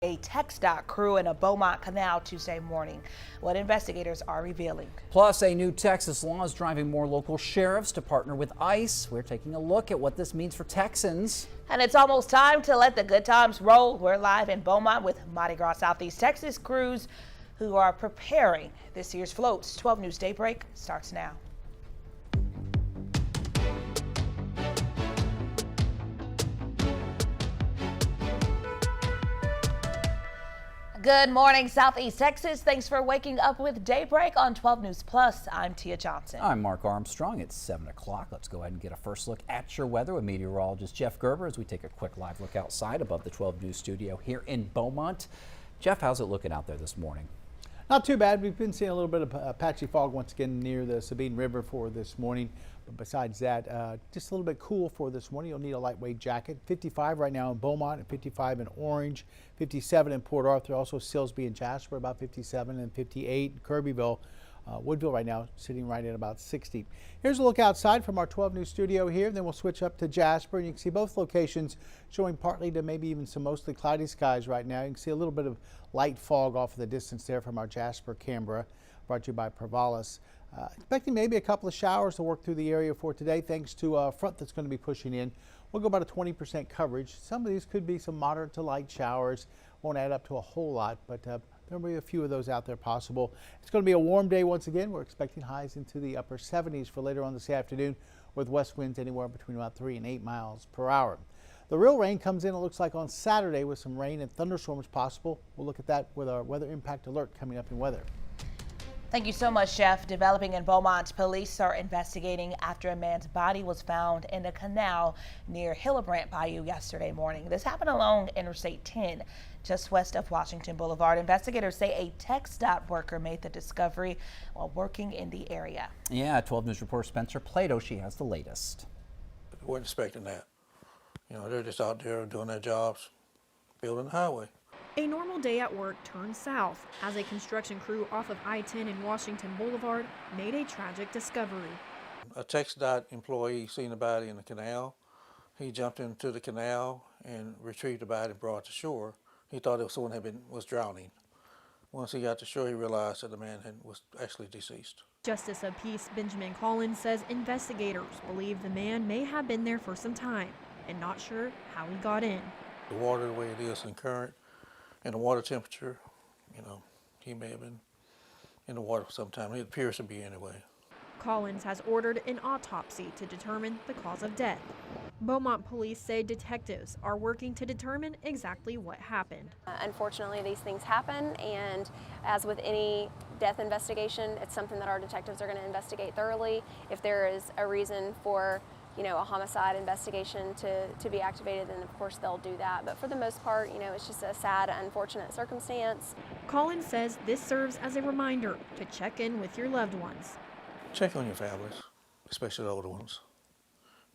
A TxDOT crew in a Beaumont canal Tuesday morning. What investigators are revealing. Plus, a new Texas law is driving more local sheriffs to partner with ICE. We're taking a look at what this means for Texans. And it's almost time to let the good times roll. We're live in Beaumont with Mardi Gras Southeast Texas crews who are preparing this year's floats. 12 News Daybreak starts now. Good morning, Southeast Texas. Thanks for waking up with Daybreak on 12 News Plus. I'm Tia Johnson. I'm Mark Armstrong. It's 7 o'clock. Let's go ahead and get a first look at your weather with meteorologist Jeff Gerber as we take a quick live look outside above the 12 News studio here in Beaumont. Jeff, how's it looking out there this morning? Not too bad. We've been seeing a little bit of patchy fog once again near the Sabine River for this morning. But besides that, just a little bit cool for this morning. You'll need a lightweight jacket. 55 right now in Beaumont and 55 in Orange, 57 in Port Arthur, also Silsbee and Jasper about 57 and 58 in Kirbyville. Woodville right now sitting right at about 60. Here's a look outside from our 12 News studio here. Then we'll switch up to Jasper, and you can see both locations showing partly to maybe even some mostly cloudy skies right now. You can see a little bit of light fog off in the distance there from our Jasper camera, brought to you by Provalis. Expecting maybe a couple of showers to work through the area for today thanks to a front that's going to be pushing in. We'll go about a 20% coverage. Some of these could be some moderate to light showers. Won't add up to a whole lot, but there'll be a few of those out there possible. It's going to be a warm day once again. We're expecting highs into the upper 70s for later on this afternoon with west winds anywhere between about 3 and 8 miles per hour. The real rain comes in, it looks like, on Saturday with some rain and thunderstorms possible. We'll look at that with our weather impact alert coming up in weather. Thank you so much, Chef. Developing in Beaumont, police are investigating after a man's body was found in a canal near Hillebrand Bayou yesterday morning. This happened along Interstate 10, just west of Washington Boulevard. Investigators say a TxDOT worker made the discovery while working in the area. Yeah, 12 News reporter Spencer Plato, she has the latest. We weren't expecting that. You know, they're just out there doing their jobs, building the highway. A normal day at work turned south as a construction crew off of I-10 in Washington Boulevard made a tragic discovery. A TxDOT employee seen the body in the canal. He jumped into the canal and retrieved the body and brought it to shore. He thought it was someone was drowning. Once he got to shore, he realized that the man was actually deceased. Justice of Peace Benjamin Collins says investigators believe the man may have been there for some time and not sure how he got in. The water, the way it is in current, and the water temperature, you know, he may have been in the water for some time. It appears to be anyway. Collins has ordered an autopsy to determine the cause of death. Beaumont police say detectives are working to determine exactly what happened. Unfortunately, these things happen, and as with any death investigation, it's something that our detectives are going to investigate thoroughly. If there is a reason for a homicide investigation to be activated, then of course they'll do that. But for the most part, it's just a sad, unfortunate circumstance. Collins says this serves as a reminder to check in with your loved ones. Check on your families, especially the older ones.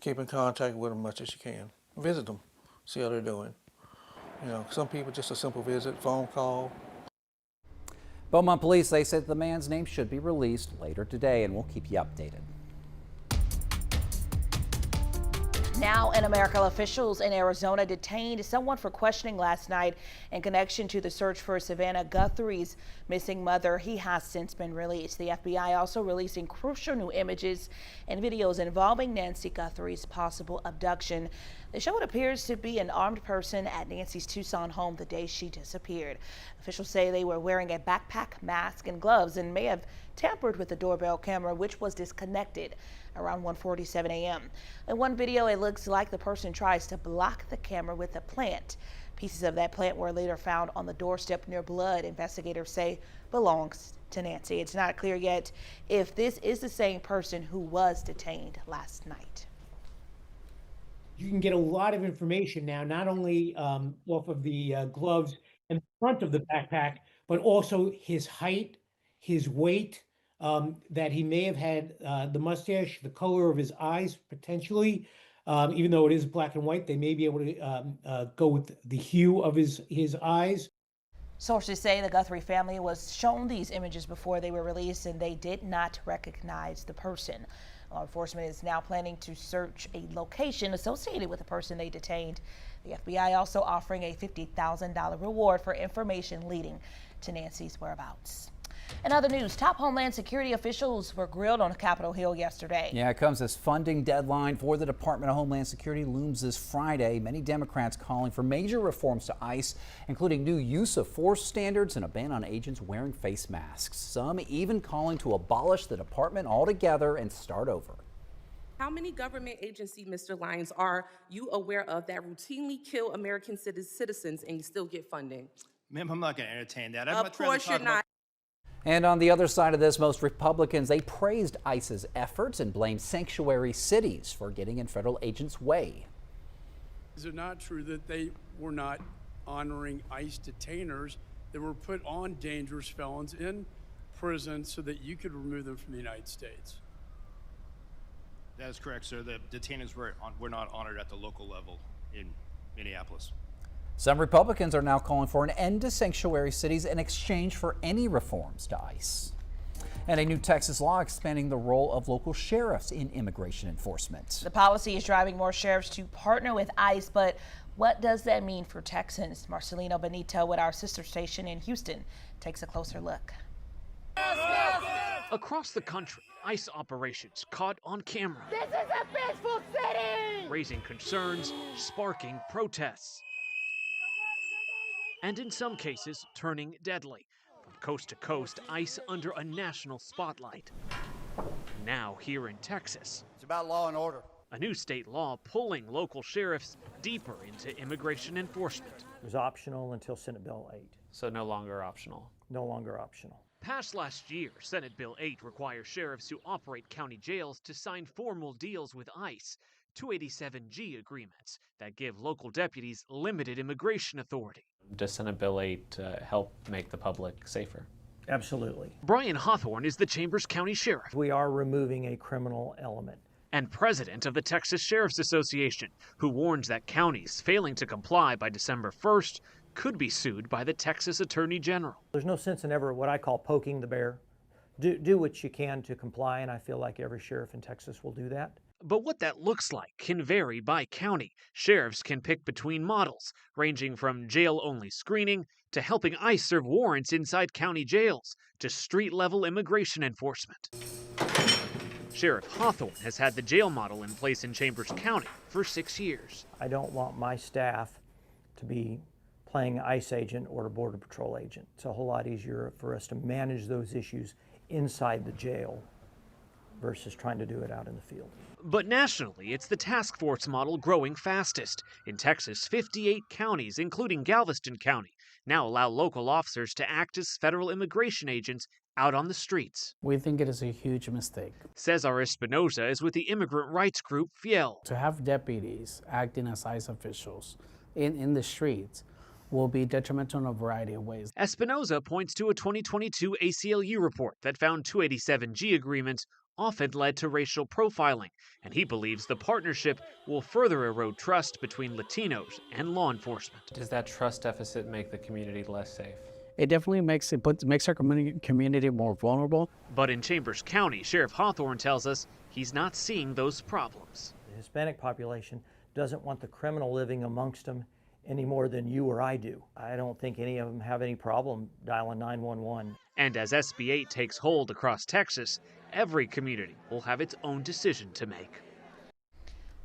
Keep in contact with them as much as you can. Visit them, see how they're doing. Some people just a simple visit, phone call. Beaumont police, they said the man's name should be released later today, and we'll keep you updated. Now in America, officials in Arizona detained someone for questioning last night in connection to the search for Savannah Guthrie's missing mother. He has since been released. The FBI also releasing crucial new images and videos involving Nancy Guthrie's possible abduction. They show what appears to be an armed person at Nancy's Tucson home the day she disappeared. Officials say they were wearing a backpack, mask, and gloves and may have tampered with the doorbell camera, which was disconnected around 1:47 a.m. In one video, it looks like the person tries to block the camera with a plant. Pieces of that plant were later found on the doorstep near blood investigators say belongs to Nancy. It's not clear yet if this is the same person who was detained last night. You can get a lot of information now, not only off of the gloves and front of the backpack, but also his height, his weight, that he may have had the mustache, the color of his eyes, potentially. Even though it is black and white, they may be able to go with the hue of his eyes. Sources say the Guthrie family was shown these images before they were released, and they did not recognize the person. Law enforcement is now planning to search a location associated with the person they detained. The FBI also offering a $50,000 reward for information leading to Nancy's whereabouts. In other news, top Homeland Security officials were grilled on Capitol Hill yesterday. Yeah, it comes as funding deadline for the Department of Homeland Security looms this Friday. Many Democrats calling for major reforms to ICE, including new use of force standards and a ban on agents wearing face masks. Some even calling to abolish the department altogether and start over. How many government agencies, Mr. Lyons, are you aware of that routinely kill American citizens and you still get funding? Ma'am, I'm not going to entertain that. Of course you're not. And on the other side of this, most Republicans, they praised ICE's efforts and blamed sanctuary cities for getting in federal agents' way. Is it not true that they were not honoring ICE detainers that were put on dangerous felons in prison so that you could remove them from the United States? That is correct, sir. The detainees were not honored at the local level in Minneapolis. Some Republicans are now calling for an end to sanctuary cities in exchange for any reforms to ICE. And a new Texas law expanding the role of local sheriffs in immigration enforcement. The policy is driving more sheriffs to partner with ICE, but what does that mean for Texans? Marcelino Benito with our sister station in Houston takes a closer look. Across the country, ICE operations caught on camera. This is a peaceful city! Raising concerns, sparking protests, and in some cases, turning deadly. From coast to coast, ICE under a national spotlight. Now here in Texas. It's about law and order. A new state law pulling local sheriffs deeper into immigration enforcement. It was optional until Senate Bill 8. So no longer optional. No longer optional. Passed last year, Senate Bill 8 requires sheriffs who operate county jails to sign formal deals with ICE, 287G agreements that give local deputies limited immigration authority. Does Senate Bill 8 help make the public safer? Absolutely. Brian Hawthorne is the Chambers County Sheriff. We are removing a criminal element. And president of the Texas Sheriff's Association, who warns that counties failing to comply by December 1st could be sued by the Texas Attorney General. There's no sense in ever what I call poking the bear. Do what you can to comply, and I feel like every sheriff in Texas will do that. But what that looks like can vary by county. Sheriffs can pick between models, ranging from jail-only screening to helping ICE serve warrants inside county jails to street-level immigration enforcement. Sheriff Hawthorne has had the jail model in place in Chambers County for 6 years. I don't want my staff to be playing ICE agent or a Border Patrol agent. It's a whole lot easier for us to manage those issues inside the jail versus trying to do it out in the field. But nationally, it's the task force model growing fastest. In Texas, 58 counties, including Galveston County, now allow local officers to act as federal immigration agents out on the streets. We think it is a huge mistake. Cesar Espinoza is with the immigrant rights group FIEL. To have deputies acting as ICE officials in the streets will be detrimental in a variety of ways. Espinoza points to a 2022 ACLU report that found 287G agreements often led to racial profiling, and he believes the partnership will further erode trust between Latinos and law enforcement. Does that trust deficit make the community less safe? It definitely makes our community more vulnerable. But in Chambers County, Sheriff Hawthorne tells us he's not seeing those problems. The Hispanic population doesn't want the criminal living amongst them any more than you or I do. I don't think any of them have any problem dialing 911. And as SB 8 takes hold across Texas, every community will have its own decision to make.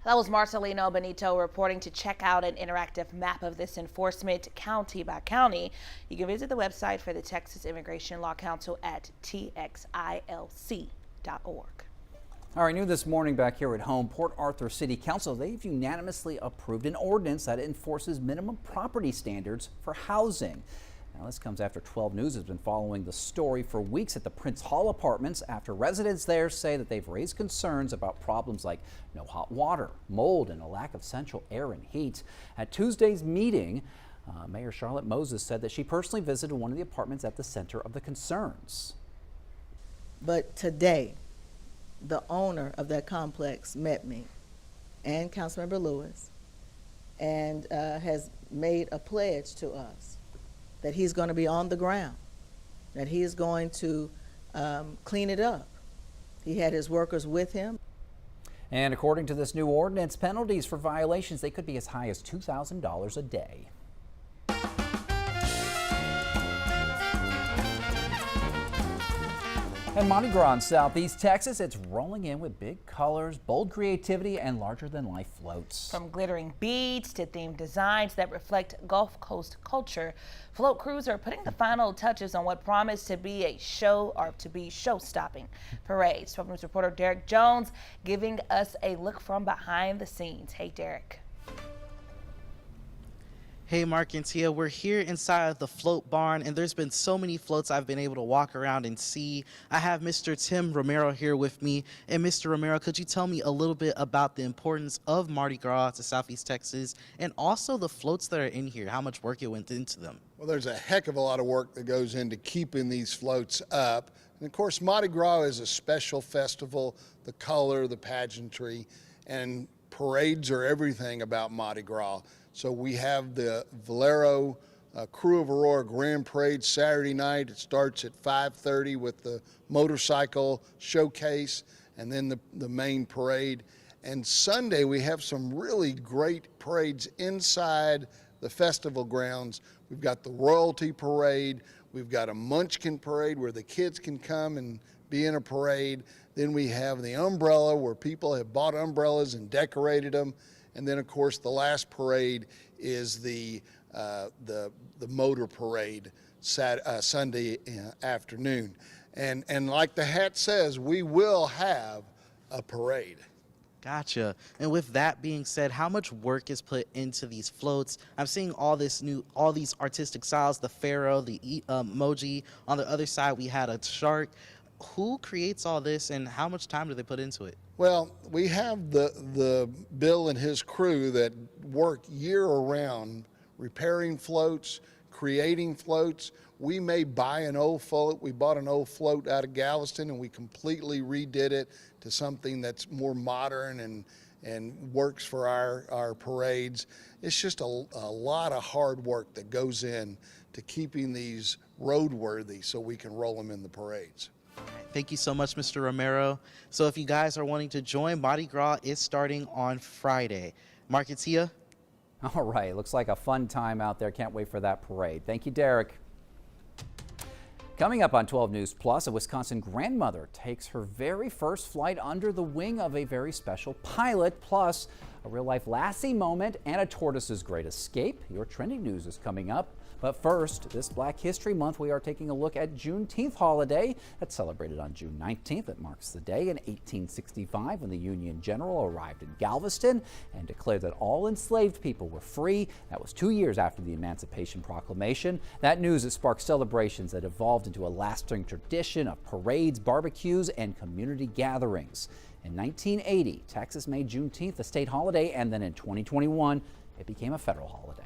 That was Marcelino Benito reporting. To check out an interactive map of this enforcement county by county, you can visit the website for the Texas Immigration Law Council at txilc.org. All right, new this morning back here at home, Port Arthur City Council, they've unanimously approved an ordinance that enforces minimum property standards for housing. Now, this comes after 12 News has been following the story for weeks at the Prince Hall Apartments after residents there say that they've raised concerns about problems like no hot water, mold, and a lack of central air and heat. At Tuesday's meeting, Mayor Charlotte Moses said that she personally visited one of the apartments at the center of the concerns. But today, the owner of that complex met me and Councilmember Lewis and has made a pledge to us that he's going to be on the ground, that he is going to clean it up. He had his workers with him. And according to this new ordinance, penalties for violations, they could be as high as $2,000 a day. And Mardi Gras in Southeast Texas, it's rolling in with big colors, bold creativity, and larger-than-life floats. From glittering beads to themed designs that reflect Gulf Coast culture, float crews are putting the final touches on what promised to be a show-stopping parades. 12 News reporter Derek Jones giving us a look from behind the scenes. Hey, Derek. Hey, Mark and Tia, we're here inside of the float barn, and there's been so many floats I've been able to walk around and see. I have Mr. Tim Romero here with me. And Mr. Romero, could you tell me a little bit about the importance of Mardi Gras to Southeast Texas and also the floats that are in here, how much work it went into them? Well, there's a heck of a lot of work that goes into keeping these floats up. And of course, Mardi Gras is a special festival, the color, the pageantry, and parades are everything about Mardi Gras. So we have the Valero Crew of Aurora Grand Parade Saturday night. It starts at 5:30 with the motorcycle showcase and then the main parade. And Sunday we have some really great parades inside the festival grounds. We've got the Royalty Parade. We've got a Munchkin Parade where the kids can come and be in a parade. Then we have the Umbrella where people have bought umbrellas and decorated them. And then, of course, the last parade is the motor parade Sunday afternoon. And like the hat says, we will have a parade. Gotcha. And with that being said, how much work is put into these floats? I'm seeing all these artistic styles, the pharaoh, the emoji. On the other side, we had a shark. Who creates all this and how much time do they put into it? Well, we have the Bill and his crew that work year-round repairing floats, creating floats. We may buy an old float. We bought an old float out of Galveston and we completely redid it to something that's more modern and works for our parades. It's just a lot of hard work that goes in to keeping these roadworthy so we can roll them in the parades. Thank you so much, Mr. Romero. So if you guys are wanting to join, Mardi Gras is starting on Friday. Mark and Tia? All right, looks like a fun time out there. Can't wait for that parade. Thank you, Derek. Coming up on 12 News Plus, a Wisconsin grandmother takes her very first flight under the wing of a very special pilot, plus a real-life Lassie moment and a tortoise's great escape. Your trending news is coming up. But first, this Black History Month, we are taking a look at Juneteenth holiday that's celebrated on June 19th. It marks the day in 1865 when the Union General arrived in Galveston and declared that all enslaved people were free. That was 2 years after the Emancipation Proclamation. That news has sparked celebrations that evolved into a lasting tradition of parades, barbecues, and community gatherings. In 1980, Texas made Juneteenth a state holiday, and then in 2021, it became a federal holiday.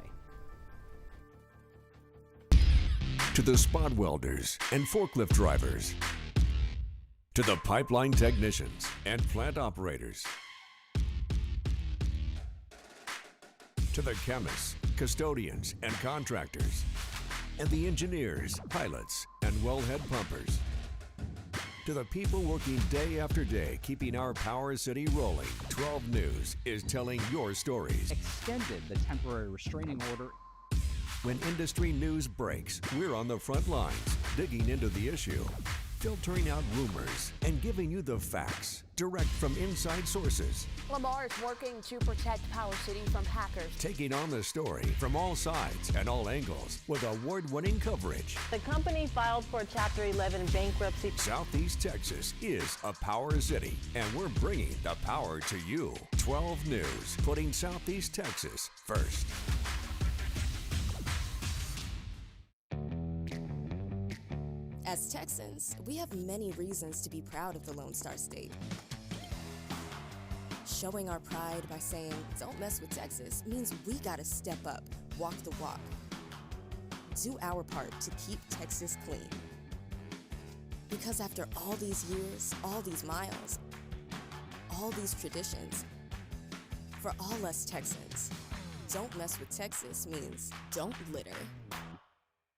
To the spot welders and forklift drivers, to the pipeline technicians and plant operators, to the chemists, custodians, and contractors, and the engineers, pilots, and wellhead pumpers. To the people working day after day, keeping our Power City rolling, 12 News is telling your stories. Extended the temporary restraining order. When industry news breaks, we're on the front lines, digging into the issue, filtering out rumors, and giving you the facts direct from inside sources. Lamar is working to protect Power City from hackers. Taking on the story from all sides and all angles with award-winning coverage. The company filed for Chapter 11 bankruptcy. Southeast Texas is a power city, and we're bringing the power to you. 12 News, putting Southeast Texas first. As Texans, we have many reasons to be proud of the Lone Star State. Showing our pride by saying, "Don't mess with Texas," means we gotta step up, walk the walk. Do our part to keep Texas clean. Because after all these years, all these miles, all these traditions, for all us Texans, "Don't mess with Texas" means don't litter.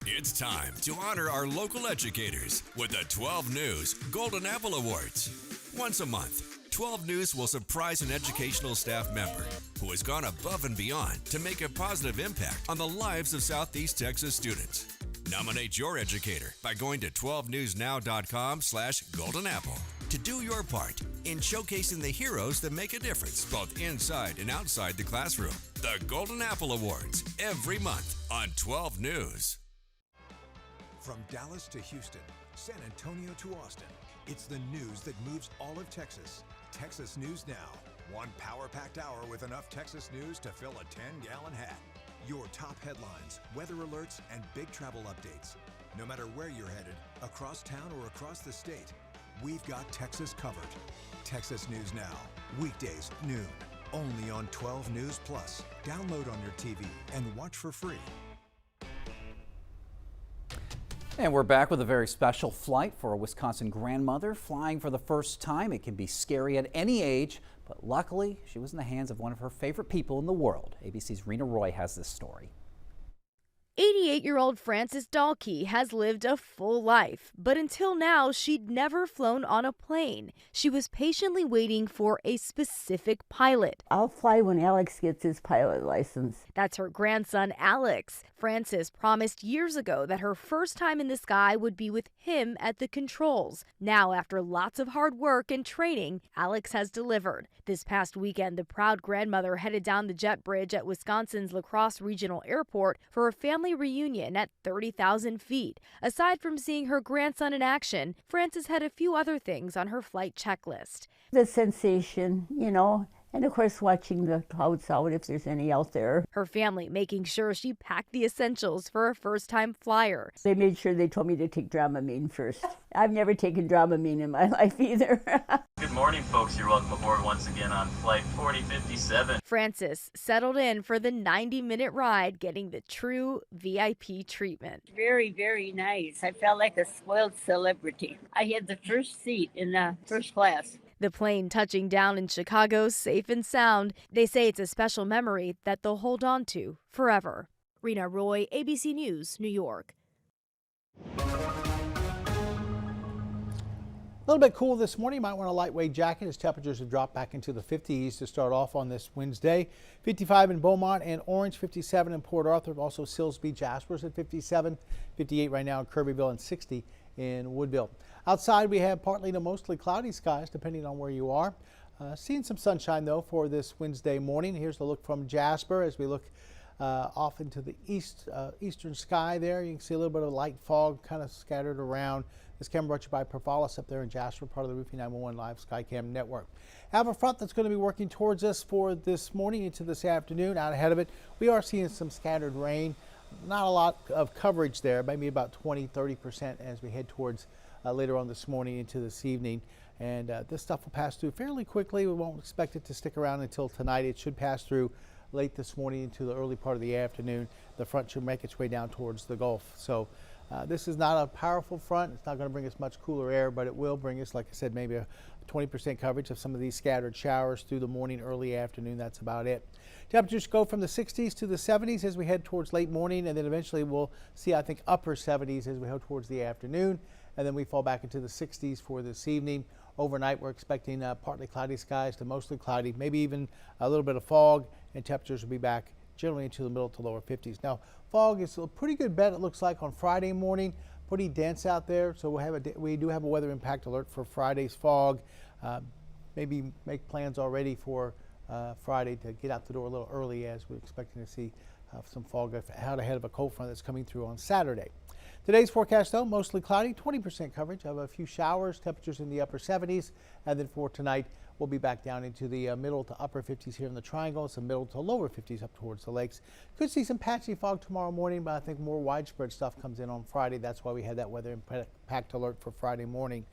It's time to honor our local educators with the 12 News Golden Apple Awards. Once a month, 12 News will surprise an educational staff member who has gone above and beyond to make a positive impact on the lives of Southeast Texas students. Nominate your educator by going to 12newsnow.com/Golden Apple to do your part in showcasing the heroes that make a difference both inside and outside the classroom. The Golden Apple Awards every month on 12 News. From Dallas to Houston, San Antonio to Austin, it's the news that moves all of Texas. Texas News Now. One power-packed hour with enough Texas news to fill a 10-gallon hat. Your top headlines, weather alerts, and big travel updates. No matter where you're headed, across town or across the state, we've got Texas covered. Texas News Now. Weekdays, noon. Only on 12 News Plus. Download on your TV and watch for free. And we're back with a very special flight for a Wisconsin grandmother flying for the first time. It can be scary at any age, but luckily she was in the hands of one of her favorite people in the world. ABC's Rena Roy has this story. 88-year-old Frances Dahlke has lived a full life, but until now, she'd never flown on a plane. She was patiently waiting for a specific pilot. I'll fly when Alex gets his pilot license. That's her grandson, Alex. Frances promised years ago that her first time in the sky would be with him at the controls. Now, after lots of hard work and training, Alex has delivered. This past weekend, the proud grandmother headed down the jet bridge at Wisconsin's La Crosse Regional Airport for a family reunion at 30,000 feet. Aside from seeing her grandson in action, Frances had a few other things on her flight checklist. The sensation, you know, and of course watching the clouds out if there's any out there. Her family making sure she packed the essentials for a first-time flyer. They made sure they told me to take Dramamine first. I've never taken Dramamine in my life either. Good morning, folks. You're welcome aboard once again on Flight 4057. Frances settled in for the 90-minute ride, getting the true VIP treatment. Very, very nice. I felt like a spoiled celebrity. I had the first seat in the first class. The plane touching down in Chicago safe and sound. They say it's a special memory that they'll hold on to forever. Rena Roy, ABC News, New York. A little bit cool this morning. You might want a lightweight jacket as temperatures have dropped back into the 50s to start off on this Wednesday. 55 in Beaumont and Orange, 57 in Port Arthur, also Silsbee, Jasper's at 57, 58 right now in Kirbyville, and 60 in Woodville. Outside we have partly to mostly cloudy skies depending on where you are. Seeing some sunshine though for this Wednesday morning. Here's the look from Jasper as we look off into the eastern sky there. You can see a little bit of light fog kind of scattered around. This camera brought to you by Pervalis up there in Jasper, part of the Roofing 911 Live Skycam network. I have a front that's going to be working towards us for this morning into this afternoon. Out ahead of it, we are seeing some scattered rain. Not a lot of coverage there, maybe about 20-30% as we head towards later on this morning into this evening. And this stuff will pass through fairly quickly. We won't expect it to stick around until tonight. It should pass through late this morning into the early part of the afternoon. The front should make its way down towards the Gulf. So this is not a powerful front. It's not going to bring us much cooler air, but it will bring us, like I said, maybe a 20% coverage of some of these scattered showers through the morning, early afternoon. That's about it. Temperatures go from the 60s to the 70s as we head towards late morning, and then eventually we'll see, I think, upper 70s as we head towards the afternoon, and then we fall back into the 60s for this evening. Overnight, we're expecting partly cloudy skies to mostly cloudy, maybe even a little bit of fog, and temperatures will be back generally into the middle to lower 50s. Now, fog is a pretty good bet, it looks like, on Friday morning. Pretty dense out there, so we do have a weather impact alert for Friday's fog. Maybe make plans already for Friday to get out the door a little early, as we're expecting to see some fog out ahead of a cold front that's coming through on Saturday. Today's forecast, though, mostly cloudy, 20% coverage of a few showers, temperatures in the upper 70s, and then for tonight, we'll be back down into the middle to upper 50s here in the triangle, some middle to lower 50s up towards the lakes. Could see some patchy fog tomorrow morning, but I think more widespread stuff comes in on Friday. That's why we had that weather impact alert for Friday morning.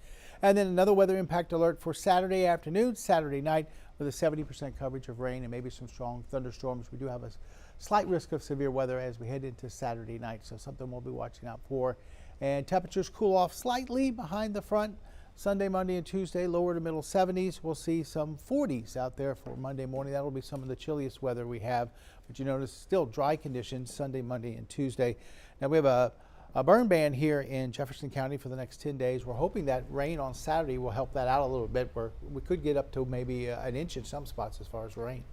And then another weather impact alert for Saturday afternoon, Saturday night, with a 70% coverage of rain and maybe some strong thunderstorms. We do have a slight risk of severe weather as we head into Saturday night, so something we'll be watching out for. And temperatures cool off slightly behind the front. Sunday, Monday, and Tuesday, lower to middle 70s. We'll see some 40s out there for Monday morning. That'll be some of the chilliest weather we have. But you notice still dry conditions Sunday, Monday, and Tuesday. Now we have a a burn ban here in Jefferson County for the next 10 days. We're hoping that rain on Saturday will help that out a little bit, where we could get up to maybe an inch in some spots as far as rain.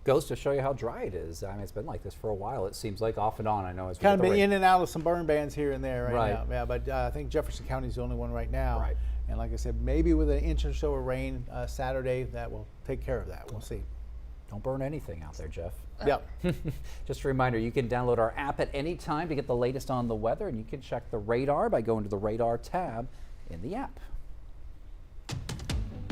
Goes to show you how dry it is. I mean, it's been like this for a while. It seems like off and on. I know it's kind of been in and out of some burn bans here and there right now. Yeah, but I think Jefferson County is the only one right now. Right. And like I said, maybe with an inch or so of rain Saturday, that will take care of that. We'll see. Don't burn anything out there, Jeff. Yep. Just a reminder, you can download our app at any time to get the latest on the weather, and you can check the radar by going to the radar tab in the app.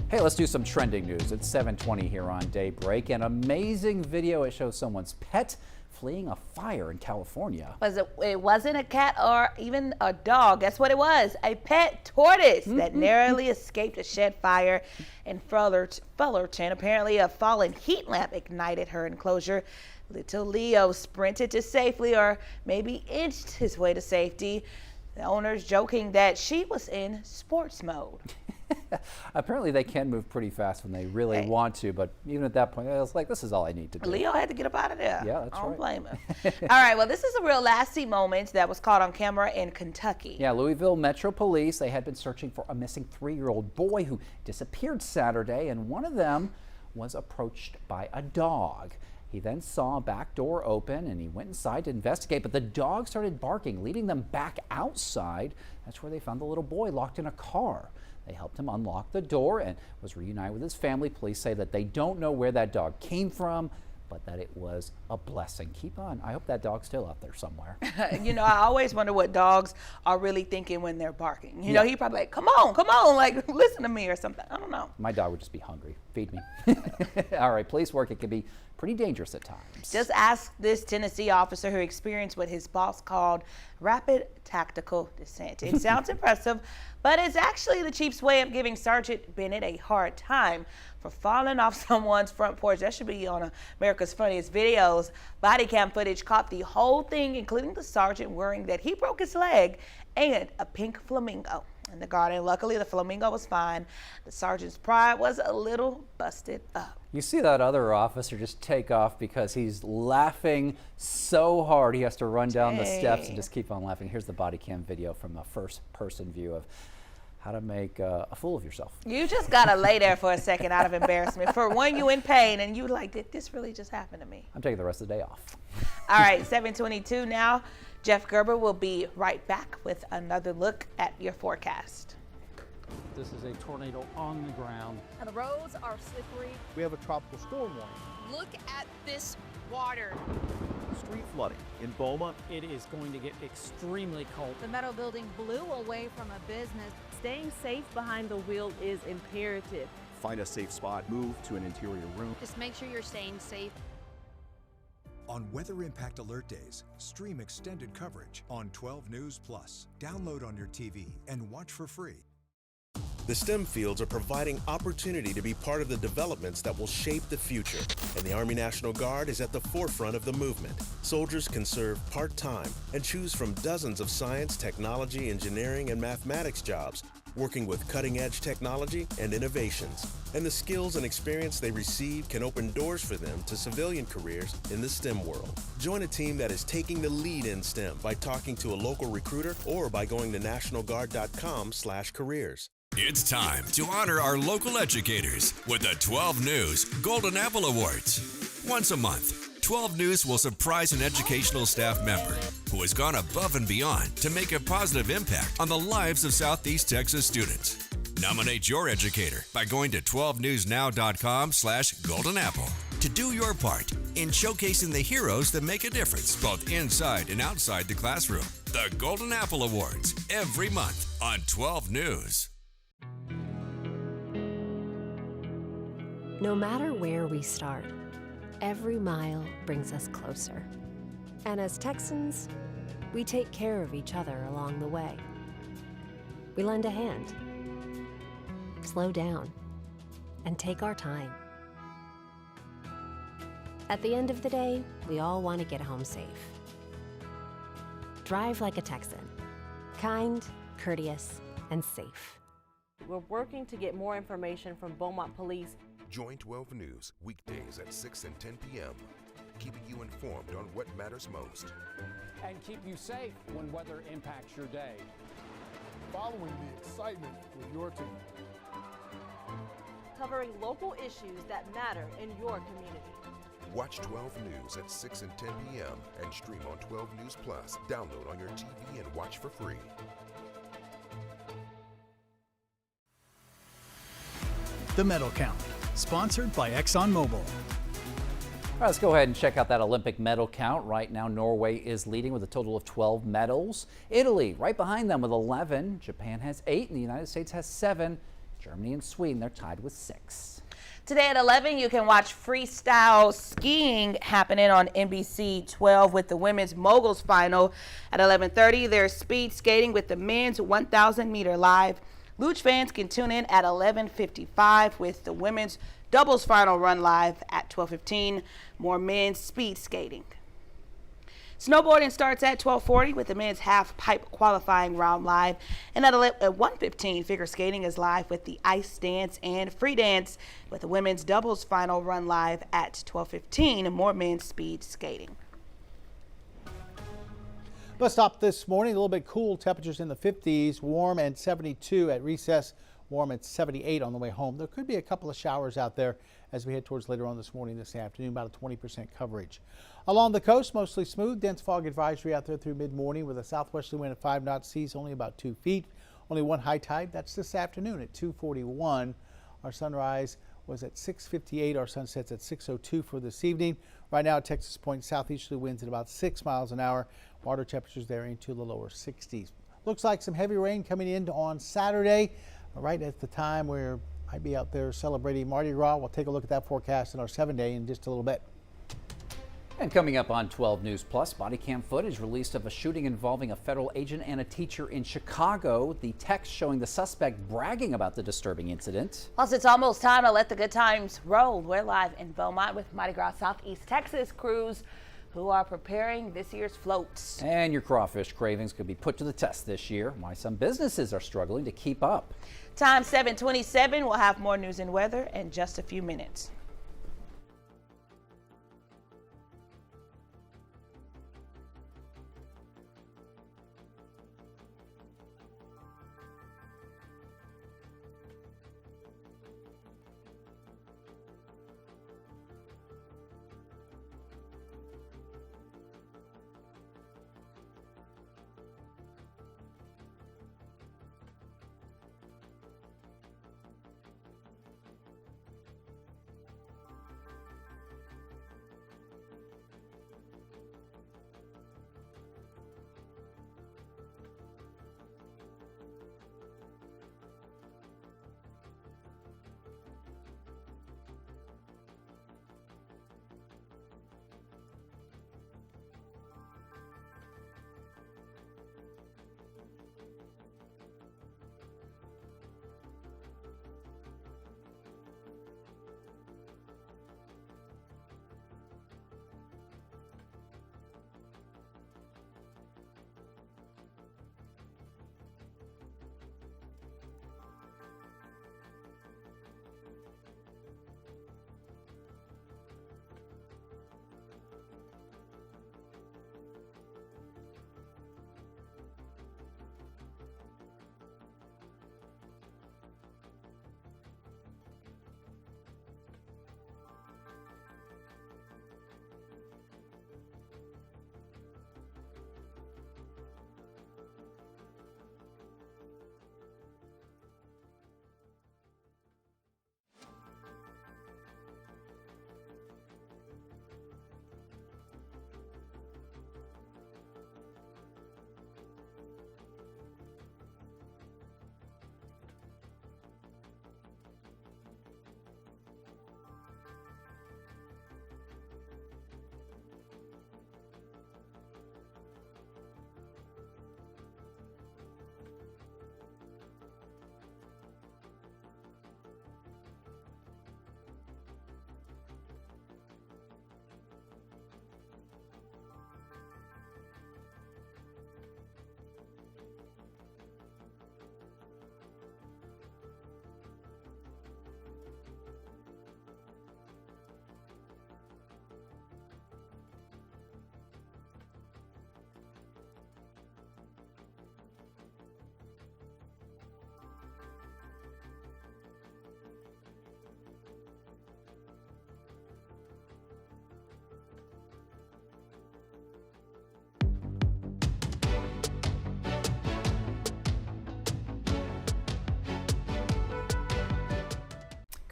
Hey, let's do some trending news. It's 7:20 here on Daybreak. An amazing video. It shows someone's pet fleeing a fire in California. It wasn't a cat or even a dog. That's what it was. A pet tortoise that narrowly escaped a shed fire in Fullerton. Apparently, a fallen heat lamp ignited her enclosure. Little Leo sprinted to safely, or maybe inched his way to safety. The owner's joking that she was in sports mode. Apparently they can move pretty fast when they really want to, but even at that point, I was like, this is all I need to do. Leo had to get up out of there. Yeah, that's right. I don't blame him. All right, well, this is a real lasting moment that was caught on camera in Kentucky. Yeah, Louisville Metro Police, they had been searching for a missing 3-year-old boy who disappeared Saturday, and one of them was approached by a dog. He then saw a back door open and he went inside to investigate, but the dog started barking, leading them back outside. That's where they found the little boy locked in a car. They helped him unlock the door and was reunited with his family. Police say that they don't know where that dog came from, but that it was a blessing. Keep on. I hope that dog's still out there somewhere. You know, I always wonder what dogs are really thinking when they're barking. You know, he probably like, come on, like listen to me or something. I don't know. My dog would just be hungry. Feed me. All right, police work, it can be pretty dangerous at times. Just ask this Tennessee officer who experienced what his boss called rapid tactical descent. It sounds impressive, but it's actually the chief's way of giving Sergeant Bennett a hard time for falling off someone's front porch. That should be on America's Funniest Videos. Body cam footage caught the whole thing, including the sergeant worrying that he broke his leg and a pink flamingo in the garden. Luckily, the flamingo was fine. The sergeant's pride was a little busted up. You see that other officer just take off because he's laughing so hard he has to run down the steps and just keep on laughing. Here's the body cam video from a first-person view of how to make a fool of yourself. You just gotta lay there for a second out of embarrassment. For one, you in pain and you like, did this really just happen to me? I'm taking the rest of the day off. All right, 7:22 now. Jeff Gerber will be right back with another look at your forecast. This is a tornado on the ground. And the roads are slippery. We have a tropical storm warning. Look at this water. Street flooding in Beaumont. It is going to get extremely cold. The metal building blew away from a business. Staying safe behind the wheel is imperative. Find a safe spot, move to an interior room. Just make sure you're staying safe. On Weather Impact Alert Days, stream extended coverage on 12 News Plus. Download on your TV and watch for free. The STEM fields are providing opportunity to be part of the developments that will shape the future, and the Army National Guard is at the forefront of the movement. Soldiers can serve part-time and choose from dozens of science, technology, engineering, and mathematics jobs, working with cutting-edge technology and innovations. And the skills and experience they receive can open doors for them to civilian careers in the STEM world. Join a team that is taking the lead in STEM by talking to a local recruiter or by going to nationalguard.com/careers. It's time to honor our local educators with the 12 News Golden Apple Awards. Once a month, 12 News will surprise an educational staff member who has gone above and beyond to make a positive impact on the lives of Southeast Texas students. Nominate your educator by going to 12newsnow.com/goldenapple to do your part in showcasing the heroes that make a difference both inside and outside the classroom. The Golden Apple Awards every month on 12 News. No matter where we start, every mile brings us closer. And as Texans, we take care of each other along the way. We lend a hand, slow down, and take our time. At the end of the day, we all want to get home safe. Drive like a Texan, kind, courteous, and safe. We're working to get more information from Beaumont Police. Join 12 News weekdays at 6 and 10 p.m. keeping you informed on what matters most. And keep you safe when weather impacts your day. Following the excitement with your team. Covering local issues that matter in your community. Watch 12 News at 6 and 10 p.m. and stream on 12 News Plus. Download on your TV and watch for free. The Medal Count, sponsored by ExxonMobil. All right, let's go ahead and check out that Olympic medal count. Right now, Norway is leading with a total of 12 medals. Italy right behind them with 11. Japan has 8 and the United States has 7. Germany and Sweden, they're tied with 6. Today at 11, you can watch freestyle skiing happening on NBC 12 with the women's moguls final. At 11:30, there's speed skating with the men's 1,000 meter live. Luge fans can tune in at 11:55 with the women's doubles final run live at 12:15. More men's speed skating. Snowboarding starts at 12:40 with the men's half pipe qualifying round live. And at 1:15, figure skating is live with the ice dance and free dance with the women's doubles final run live at 12:15. More men's speed skating. Bus stop this morning, a little bit cool, temperatures in the 50s, warm and 72 at recess, warm at 78 on the way home. There could be a couple of showers out there as we head towards later on this morning, this afternoon, about a 20% coverage. Along the coast, mostly smooth, dense fog advisory out there through mid-morning with a southwesterly wind at 5 knots, seas only about 2 feet. Only one high tide, that's this afternoon at 2:41. Our sunrise was at 6:58. Our sunsets at 6:02 for this evening. Right now at Texas Point, southeasterly winds at about 6 miles an hour. Water temperatures there into the lower 60s. Looks like some heavy rain coming in on Saturday, right at the time where I'd be out there celebrating Mardi Gras. We'll take a look at that forecast in our 7-day in just a little bit. And coming up on 12 News Plus, body cam footage released of a shooting involving a federal agent and a teacher in Chicago. The text showing the suspect bragging about the disturbing incident. Plus, it's almost time to let the good times roll. We're live in Beaumont with Mardi Gras Southeast Texas crews who are preparing this year's floats. And your crawfish cravings could be put to the test this year. Why some businesses are struggling to keep up. Time 7:27. We'll have more news and weather in just a few minutes.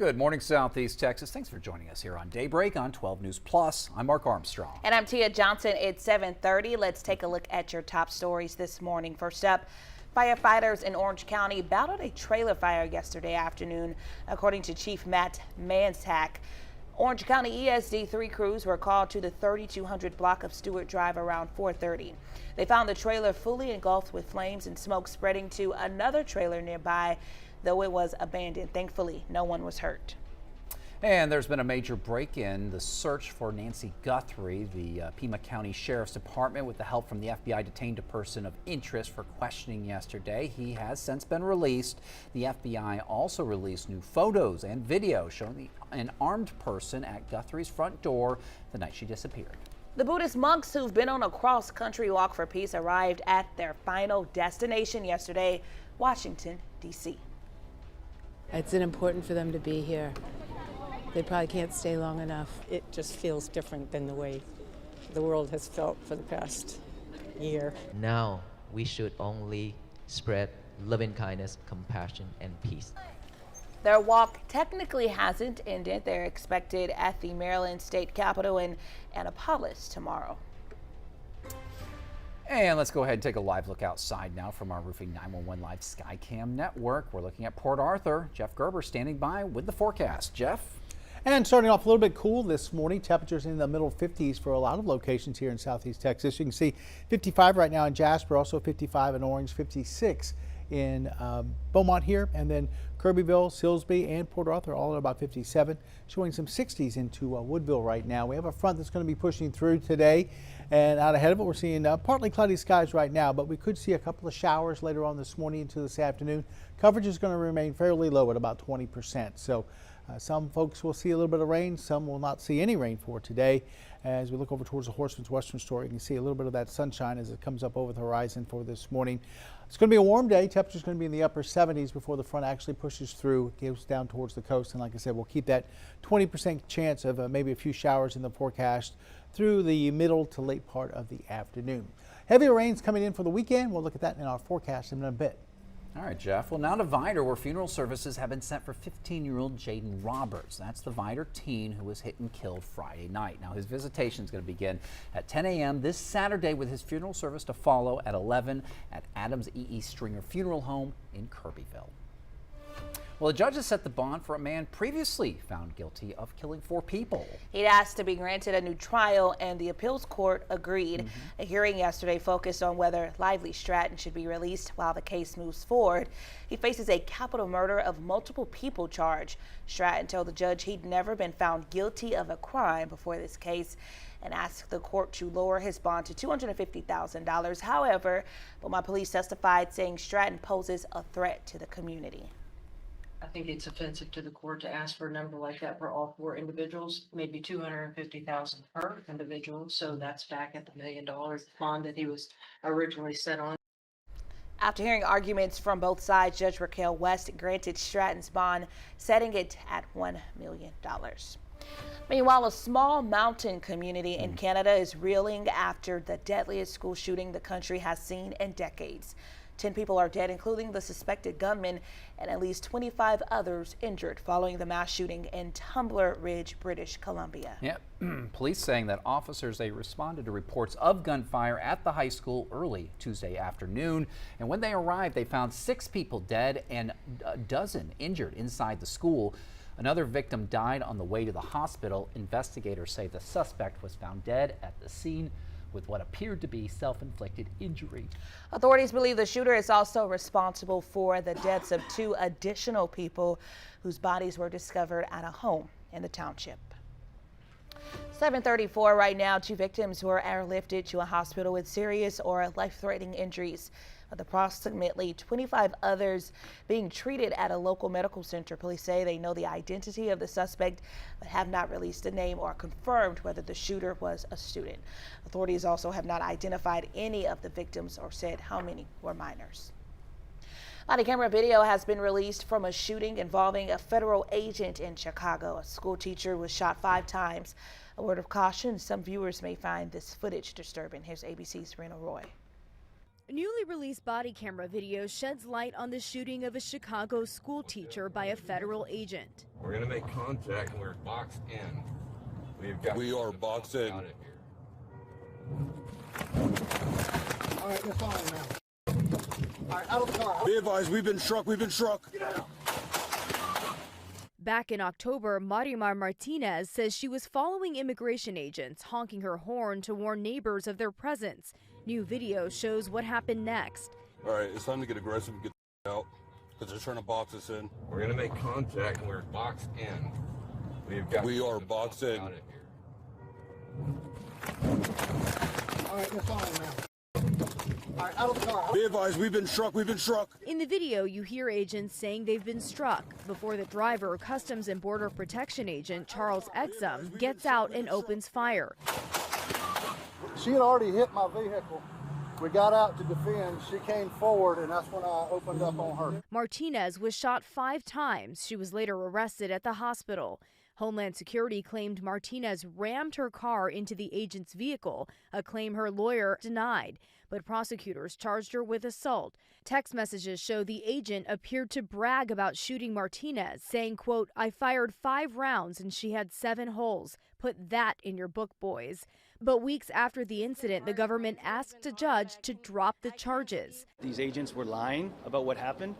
Good morning, Southeast Texas. Thanks for joining us here on Daybreak on 12 News Plus. I'm Mark Armstrong. And I'm Tia Johnson. It's 7:30. Let's take a look at your top stories this morning. First up, firefighters in Orange County battled a trailer fire yesterday afternoon, according to Chief Matt Mansack. Orange County ESD 3 crews were called to the 3200 block of Stewart Drive around 4:30. They found the trailer fully engulfed with flames and smoke spreading to another trailer nearby, though it was abandoned. Thankfully, no one was hurt. And there's been a major break-in. The search for Nancy Guthrie. The Pima County Sheriff's Department, with the help from the FBI, detained a person of interest for questioning yesterday. He has since been released. The FBI also released new photos and video showing an armed person at Guthrie's front door the night she disappeared. The Buddhist monks who've been on a cross-country walk for peace arrived at their final destination yesterday, Washington, D.C. It's important for them to be here. They probably can't stay long enough. It just feels different than the way the world has felt for the past year. Now we should only spread loving kindness, compassion, and peace. Their walk technically hasn't ended. They're expected at the Maryland State Capitol in Annapolis tomorrow. And let's go ahead and take a live look outside now from our Roofing 911 Live Skycam network. We're looking at Port Arthur. Jeff Gerber standing by with the forecast. Jeff? And starting off a little bit cool this morning. Temperatures in the middle 50s for a lot of locations here in Southeast Texas. You can see 55 right now in Jasper, also 55 in Orange, 56 in Beaumont here, and then Kirbyville, Silsbee, and Port Arthur all at about 57, showing some 60s into Woodville right now. We have a front that's going to be pushing through today, and out ahead of it we're seeing partly cloudy skies right now, but we could see a couple of showers later on this morning into this afternoon. Coverage is going to remain fairly low at about 20%. So some folks will see a little bit of rain, some will not see any rain for today. As we look over towards the Horseman's Western Store, you can see a little bit of that sunshine as it comes up over the horizon for this morning. It's going to be a warm day. Temperature's going to be in the upper 70s before the front actually pushes through, goes down towards the coast. And like I said, we'll keep that 20% chance of maybe a few showers in the forecast through the middle to late part of the afternoon. Heavier rains coming in for the weekend. We'll look at that in our forecast in a bit. All right, Jeff. Well, now to Vidor, where funeral services have been set for 15-year-old Jaden Roberts. That's the Vidor teen who was hit and killed Friday night. Now, his visitation is going to begin at 10 a.m. this Saturday, with his funeral service to follow at 11 at Adams E.E. Stringer Funeral Home in Kirbyville. Well, the judges set the bond for a man previously found guilty of killing 4 people. He'd asked to be granted a new trial, and the appeals court agreed. A hearing yesterday focused on whether Lively Stratton should be released while the case moves forward. He faces a capital murder of multiple people charge. Stratton told the judge he'd never been found guilty of a crime before this case and asked the court to lower his bond to $250,000. However, Beaumont police testified, saying Stratton poses a threat to the community. I think it's offensive to the court to ask for a number like that for all 4 individuals, maybe $250,000 per individual. So that's back at the $1 million bond that he was originally set on. After hearing arguments from both sides, Judge Raquel West granted Stratton's bond, setting it at $1 million. Meanwhile, a small mountain community in Canada is reeling after the deadliest school shooting the country has seen in decades. 10 people are dead, including the suspected gunman, and at least 25 others injured following the mass shooting in Tumbler Ridge, British Columbia. Yep. Police saying that officers, they responded to reports of gunfire at the high school early Tuesday afternoon. And when they arrived, they found 6 people dead and a dozen injured inside the school. Another victim died on the way to the hospital. Investigators say the suspect was found dead at the scene with what appeared to be self-inflicted injury. Authorities believe the shooter is also responsible for the deaths of 2 additional people whose bodies were discovered at a home in the township. 7:34 right now. 2 victims were airlifted to a hospital with serious or life-threatening injuries, with approximately 25 others being treated at a local medical center. Police say they know the identity of the suspect but have not released a name or confirmed whether the shooter was a student. Authorities also have not identified any of the victims or said how many were minors. Body camera video has been released from a shooting involving a federal agent in Chicago. A school teacher was shot 5 times. A word of caution, some viewers may find this footage disturbing. Here's ABC's Rena Roy. Newly released body camera video sheds light on the shooting of a Chicago school teacher by a federal agent. We're going to make contact and we're boxed in. We are boxed in. All right, they're following now. All right, out of the car. Be advised, we've been struck. Back in October, Marimar Martinez says she was following immigration agents, honking her horn to warn neighbors of their presence. New video shows what happened next. All right, it's time to get aggressive and get out because they're trying to box us in. We're going to make contact and we're boxed in. We are boxed in. All right, they're following now. All right, out of the car. Be advised, we've been struck. In the video, you hear agents saying they've been struck before the driver, Customs and Border Protection agent Charles Exum, gets out and opens fire. She had already hit my vehicle. We got out to defend. She came forward, and that's when I opened up on her. Martinez was shot 5 times. She was later arrested at the hospital. Homeland Security claimed Martinez rammed her car into the agent's vehicle, a claim her lawyer denied. But prosecutors charged her with assault. Text messages show the agent appeared to brag about shooting Martinez, saying, quote, "I fired 5 rounds and she had 7 holes. Put that in your book, boys." But weeks after the incident, the government asked a judge to drop the charges. These agents were lying about what happened.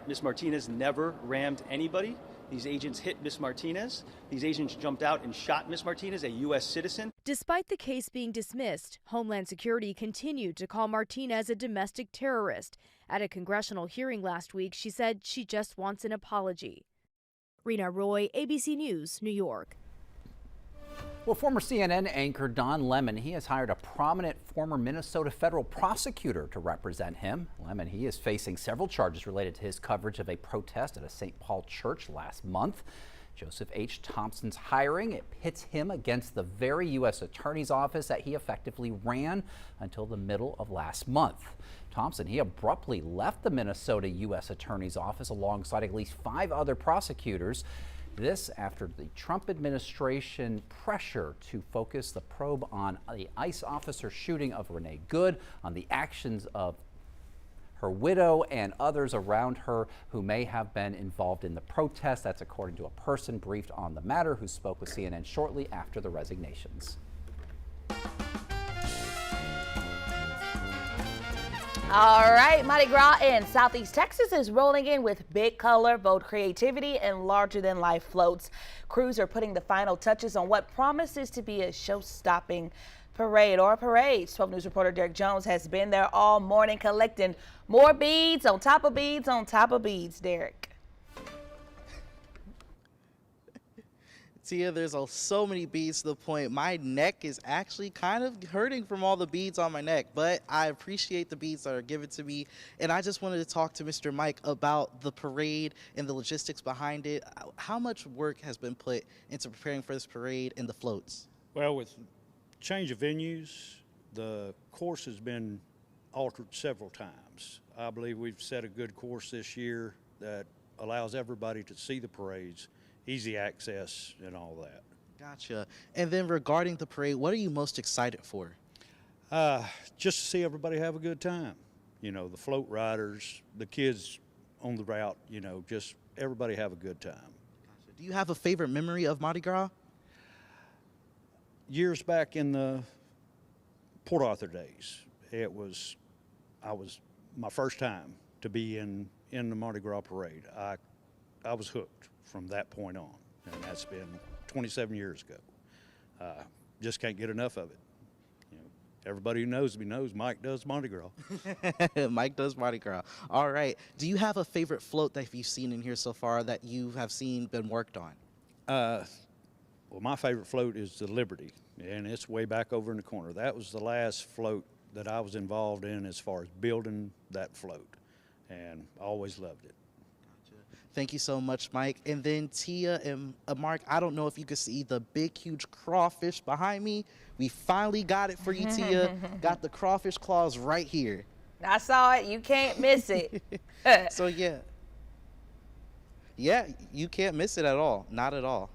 Ms. Martinez never rammed anybody. These agents hit Ms. Martinez. These agents jumped out and shot Ms. Martinez, a U.S. citizen. Despite the case being dismissed, Homeland Security continued to call Martinez a domestic terrorist. At a congressional hearing last week, she said she just wants an apology. Rena Roy, ABC News, New York. Well, former CNN anchor Don Lemon, he has hired a prominent former Minnesota federal prosecutor to represent him. Lemon, he is facing several charges related to his coverage of a protest at a St. Paul church last month. Joseph H. Thompson's hiring, it pits him against the very U.S. Attorney's Office that he effectively ran until the middle of last month. Thompson, he abruptly left the Minnesota U.S. Attorney's Office alongside at least 5 other prosecutors. This after the Trump administration pressure to focus the probe on the ICE officer shooting of Renee Good, on the actions of her widow and others around her who may have been involved in the protest. That's according to a person briefed on the matter who spoke with CNN shortly after the resignations. All right, Mardi Gras in Southeast Texas is rolling in with big color, bold creativity, and larger-than-life floats. Crews are putting the final touches on what promises to be a show-stopping parade or parades. 12 News reporter Derek Jones has been there all morning collecting more beads on top of beads on top of beads. Derek. Tia, there's so many beads to the point my neck is actually kind of hurting from all the beads on my neck, but I appreciate the beads that are given to me. And I just wanted to talk to Mr. Mike about the parade and the logistics behind it. How much work has been put into preparing for this parade and the floats? Well, with change of venues, the course has been altered several times. I believe we've set a good course this year that allows everybody to see the parades, easy access and all that. Gotcha. And then regarding the parade, what are you most excited for? Just to see everybody have a good time. You know, the float riders, the kids on the route, you know, just everybody have a good time. Gotcha. Do you have a favorite memory of Mardi Gras? Years back in the Port Arthur days, I was my first time to be in the Mardi Gras parade. I was hooked from that point on, and that's been 27 years ago. Just can't get enough of it. You know, everybody who knows me knows Mike does Mardi Gras. Mike does Mardi Gras. All right. Do you have a favorite float that you've seen in here so far that you have seen been worked on? Well, my favorite float is the Liberty, and it's way back over in the corner. That was the last float that I was involved in as far as building that float, and I always loved it. Thank you so much, Mike. And then Tia and Mark, I don't know if you can see the big, huge crawfish behind me. We finally got it for you, Tia. Got the crawfish claws right here. I saw it. You can't miss it. So, yeah. Yeah, you can't miss it at all. Not at all.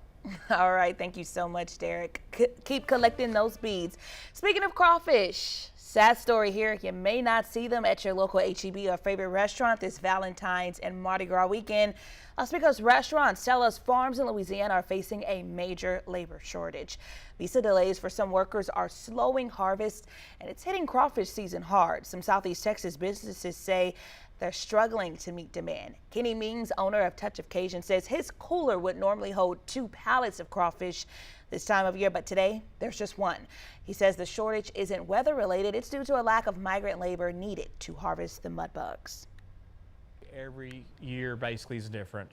All right. Thank you so much, Derek. Keep collecting those beads. Speaking of crawfish, Sad story here. You may not see them at your local H-E-B or favorite restaurant this Valentine's and Mardi Gras weekend. That's because restaurants tell us farms in Louisiana are facing a major labor shortage. Visa delays for some workers are slowing harvest, and it's hitting crawfish season hard. Some Southeast Texas businesses say they're struggling to meet demand. Kenny Mings, owner of Touch of Cajun, says his cooler would normally hold 2 pallets of crawfish this time of year, but today there's just 1. He says the shortage isn't weather related. It's due to a lack of migrant labor needed to harvest the mud bugs. Every year basically is different.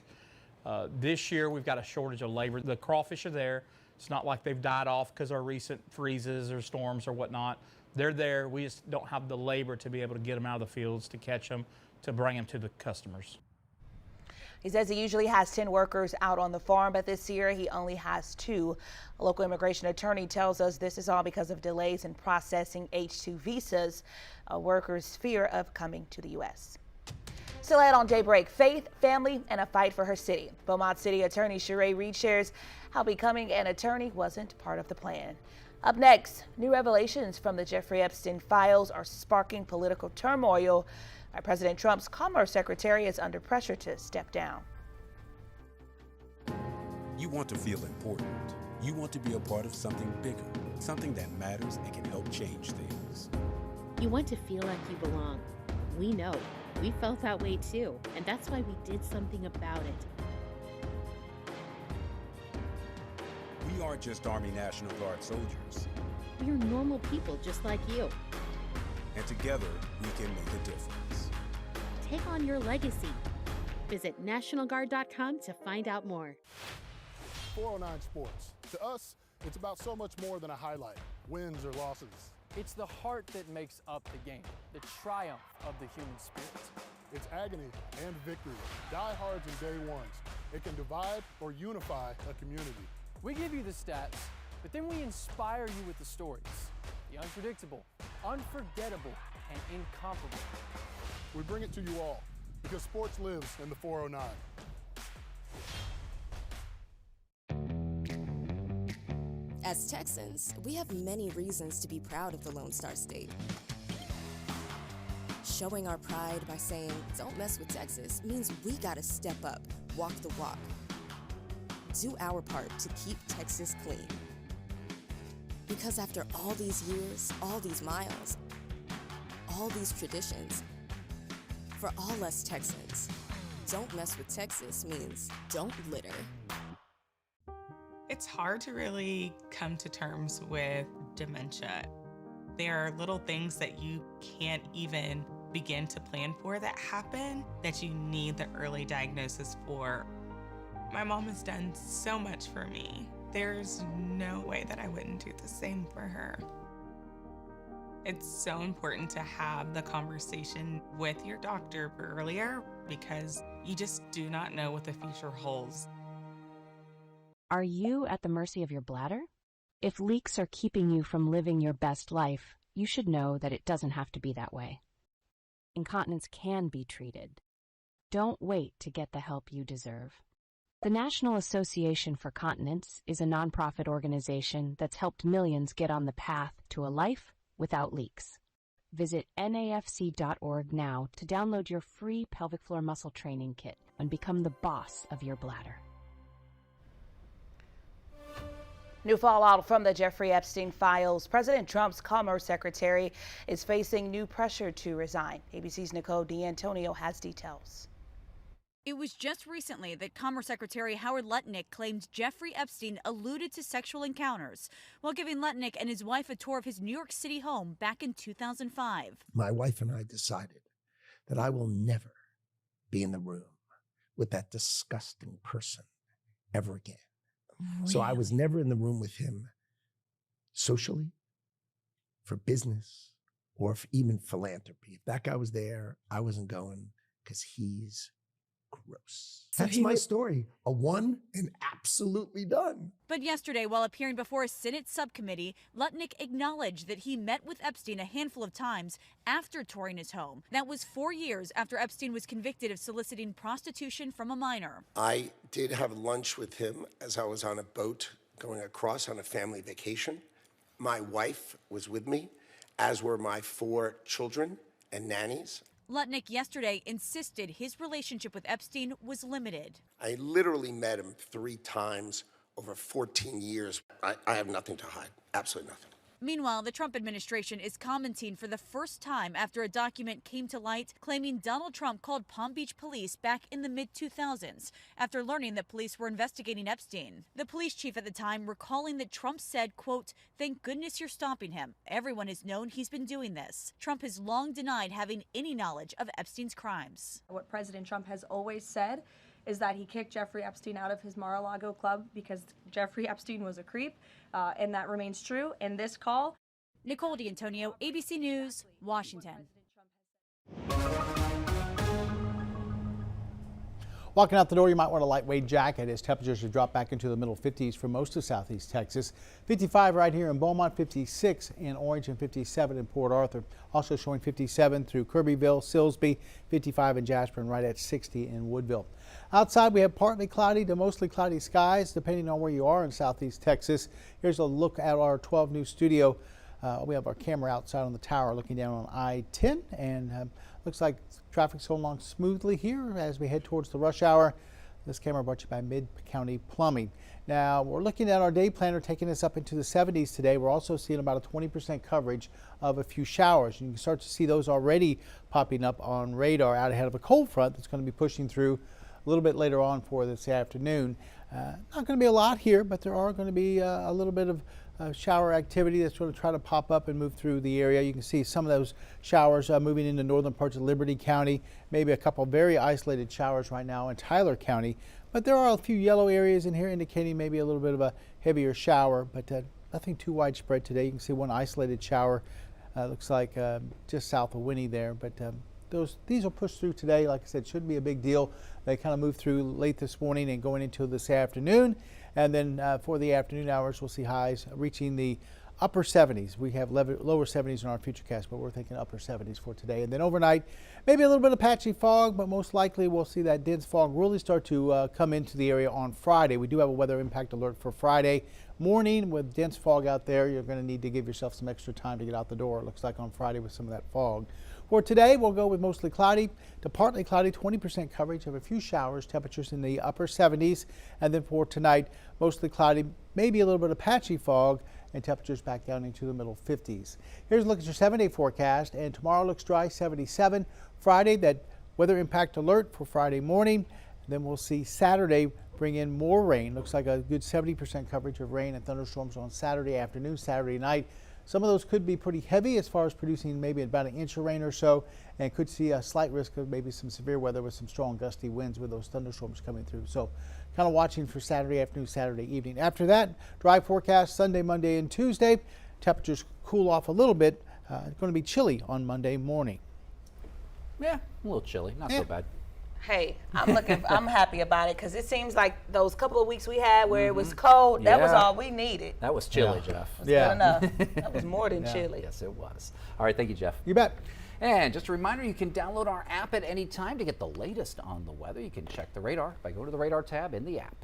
This year we've got a shortage of labor. The crawfish are there. It's not like they've died off because of recent freezes or storms or whatnot. They're there. We just don't have the labor to be able to get them out of the fields, to catch them, to bring them to the customers. He says he usually has 10 workers out on the farm, but this year he only has 2. A local immigration attorney tells us this is all because of delays in processing H-2 visas, workers' fear of coming to the U.S. Still ahead on Daybreak, faith, family, and a fight for her city. Beaumont City Attorney Sheree Reed shares how becoming an attorney wasn't part of the plan. Up next, new revelations from the Jeffrey Epstein files are sparking political turmoil. President Trump's Commerce Secretary is under pressure to step down. You want to feel important. You want to be a part of something bigger, something that matters and can help change things. You want to feel like you belong. We know. We felt that way too, and that's why we did something about it. We aren't just Army National Guard soldiers. We are normal people just like you. And together, we can make a difference. Take on your legacy. Visit NationalGuard.com to find out more. 409 Sports. To us, it's about so much more than a highlight, wins or losses. It's the heart that makes up the game, the triumph of the human spirit. It's agony and victory, diehards and day ones. It can divide or unify a community. We give you the stats, but then we inspire you with the stories. The unpredictable, unforgettable, and incomparable. We bring it to you all because sports lives in the 409. As Texans, we have many reasons to be proud of the Lone Star State. Showing our pride by saying, "Don't mess with Texas," means we gotta step up, walk the walk. Do our part to keep Texas clean. Because after all these years, all these miles, all these traditions, for all us Texans, "Don't mess with Texas" means don't litter. It's hard to really come to terms with dementia. There are little things that you can't even begin to plan for that happen that you need the early diagnosis for. My mom has done so much for me. There's no way that I wouldn't do the same for her. It's so important to have the conversation with your doctor earlier because you just do not know what the future holds. Are you at the mercy of your bladder? If leaks are keeping you from living your best life, you should know that it doesn't have to be that way. Incontinence can be treated. Don't wait to get the help you deserve. The National Association for Continence is a nonprofit organization that's helped millions get on the path to a life without leaks. Visit nafc.org now to download your free pelvic floor muscle training kit and become the boss of your bladder. New fallout from the Jeffrey Epstein files. President Trump's Commerce Secretary is facing new pressure to resign. ABC's Nicole D'Antonio has details. It was just recently that Commerce Secretary Howard Lutnick claimed Jeffrey Epstein alluded to sexual encounters while giving Lutnick and his wife a tour of his New York City home back in 2005. My wife and I decided that I will never be in the room with that disgusting person ever again. So I was never in the room with him socially, for business, or for even philanthropy. If that guy was there, I wasn't going because he's gross. That's my story. A one and absolutely done. But yesterday, while appearing before a Senate subcommittee, Lutnick acknowledged that he met with Epstein a handful of times after touring his home. That was 4 years after Epstein was convicted of soliciting prostitution from a minor. I did have lunch with him as I was on a boat going across on a family vacation. My wife was with me, as were my 4 children and nannies. Lutnick yesterday insisted his relationship with Epstein was limited. I literally met him 3 times over 14 years. I have nothing to hide, absolutely nothing. Meanwhile, the Trump administration is commenting for the first time after a document came to light claiming Donald Trump called Palm Beach police back in the mid-2000s after learning that police were investigating Epstein. The police chief at the time recalling that Trump said, quote, "Thank goodness you're stopping him. Everyone has known he's been doing this." Trump has long denied having any knowledge of Epstein's crimes. What President Trump has always said is that he kicked Jeffrey Epstein out of his Mar-a-Lago club because Jeffrey Epstein was a creep, and that remains true in this call. Nicole D'Antonio, ABC News, Washington. Walking out the door, you might want a lightweight jacket as temperatures have dropped back into the middle 50s for most of southeast Texas. 55 right here in Beaumont, 56 in Orange, and 57 in Port Arthur. Also showing 57 through Kirbyville, Silsbee, 55 in Jasper, and right at 60 in Woodville. Outside, we have partly cloudy to mostly cloudy skies, depending on where you are in southeast Texas. Here's a look at our 12 News studio. We have our camera outside on the tower looking down on I-10, and looks like traffic's going along smoothly here as we head towards the rush hour. This camera brought to you by Mid-County Plumbing. Now, we're looking at our day planner taking us up into the 70s today. We're also seeing about a 20% coverage of a few showers. You can start to see those already popping up on radar out ahead of a cold front that's going to be pushing through a little bit later on for this afternoon. Not going to be a lot here, but there are going to be a little bit of shower activity that's going to try to pop up and move through the area. You can see some of those showers moving into northern parts of Liberty County, maybe a couple very isolated showers right now in Tyler County. But there are a few yellow areas in here indicating maybe a little bit of a heavier shower, but nothing too widespread today. You can see one isolated shower, looks like just south of Winnie there, but these will push through today. Like I said, shouldn't be a big deal. They kind of moved through late this morning and going into this afternoon. And then for the afternoon hours, we'll see highs reaching the upper 70s. We have lower 70s in our futurecast, but we're thinking upper 70s for today. And then overnight, maybe a little bit of patchy fog, but most likely we'll see that dense fog really start to come into the area on Friday. We do have a weather impact alert for Friday morning with dense fog out there. You're going to need to give yourself some extra time to get out the door, it looks like, on Friday with some of that fog. For today, we'll go with mostly cloudy to partly cloudy, 20% coverage of a few showers, temperatures in the upper 70s. And then for tonight, mostly cloudy, maybe a little bit of patchy fog, and temperatures back down into the middle 50s. Here's a look at your 7-day forecast, and tomorrow looks dry, 77. Friday, that weather impact alert for Friday morning. Then we'll see Saturday bring in more rain. Looks like a good 70% coverage of rain and thunderstorms on Saturday afternoon, Saturday night. Some of those could be pretty heavy as far as producing maybe about an inch of rain or so, and could see a slight risk of maybe some severe weather with some strong gusty winds with those thunderstorms coming through. So kind of watching for Saturday afternoon, Saturday evening. After that, dry forecast Sunday, Monday, and Tuesday. Temperatures cool off a little bit. It's going to be chilly on Monday morning. Yeah, a little chilly, not so bad. Hey, I'm happy about it because it seems like those couple of weeks we had where it was cold, that was all we needed. That was chilly, Jeff. That's good enough. That was more than chilly. Yes, it was. All right, thank you, Jeff. You bet. And just a reminder, you can download our app at any time to get the latest on the weather. You can check the radar by going to the radar tab in the app.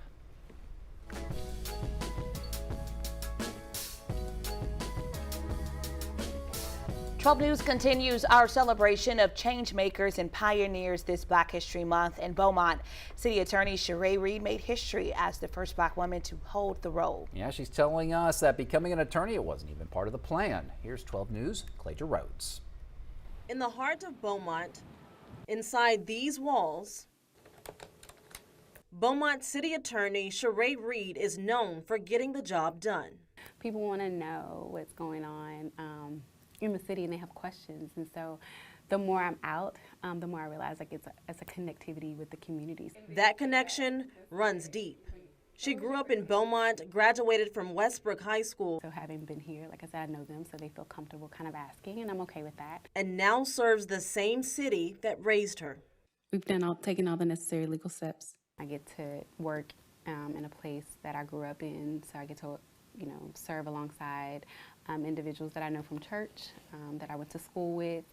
12 News continues our celebration of change makers and pioneers this Black History Month in Beaumont. City Attorney Sheree Reed made history as the first Black woman to hold the role. Yeah, she's telling us that becoming an attorney, it wasn't even part of the plan. Here's 12 News' Clayton Rhodes. In the heart of Beaumont, inside these walls, Beaumont City Attorney Sheree Reed is known for getting the job done. People want to know what's going on in the city, and they have questions. And so the more I'm out, the more I realize like it's a connectivity with the communities. That connection runs deep. She grew up in Beaumont, graduated from Westbrook High School. So having been here, like I said, I know them, so they feel comfortable kind of asking, and I'm okay with that. And now serves the same city that raised her. We've taken all the necessary legal steps. I get to work in a place that I grew up in, so I get to, serve alongside individuals that I know from church, that I went to school with,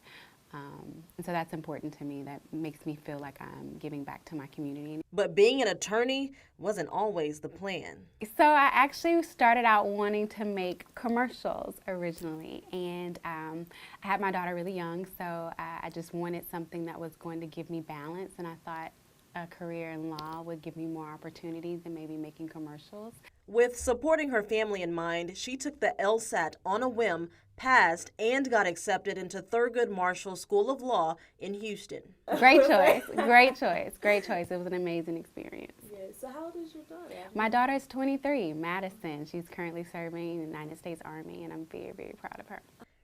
And so that's important to me. That makes me feel like I'm giving back to my community. But being an attorney wasn't always the plan. So I actually started out wanting to make commercials originally, and I had my daughter really young, so I just wanted something that was going to give me balance, and I thought a career in law would give me more opportunities than maybe making commercials. With supporting her family in mind, she took the LSAT on a whim, passed, and got accepted into Thurgood Marshall School of Law in Houston. Great choice, great choice, great choice. It was an amazing experience. Yeah, so how old is your daughter? My daughter is 23, Madison. She's currently serving in the United States Army, and I'm very, very proud of her.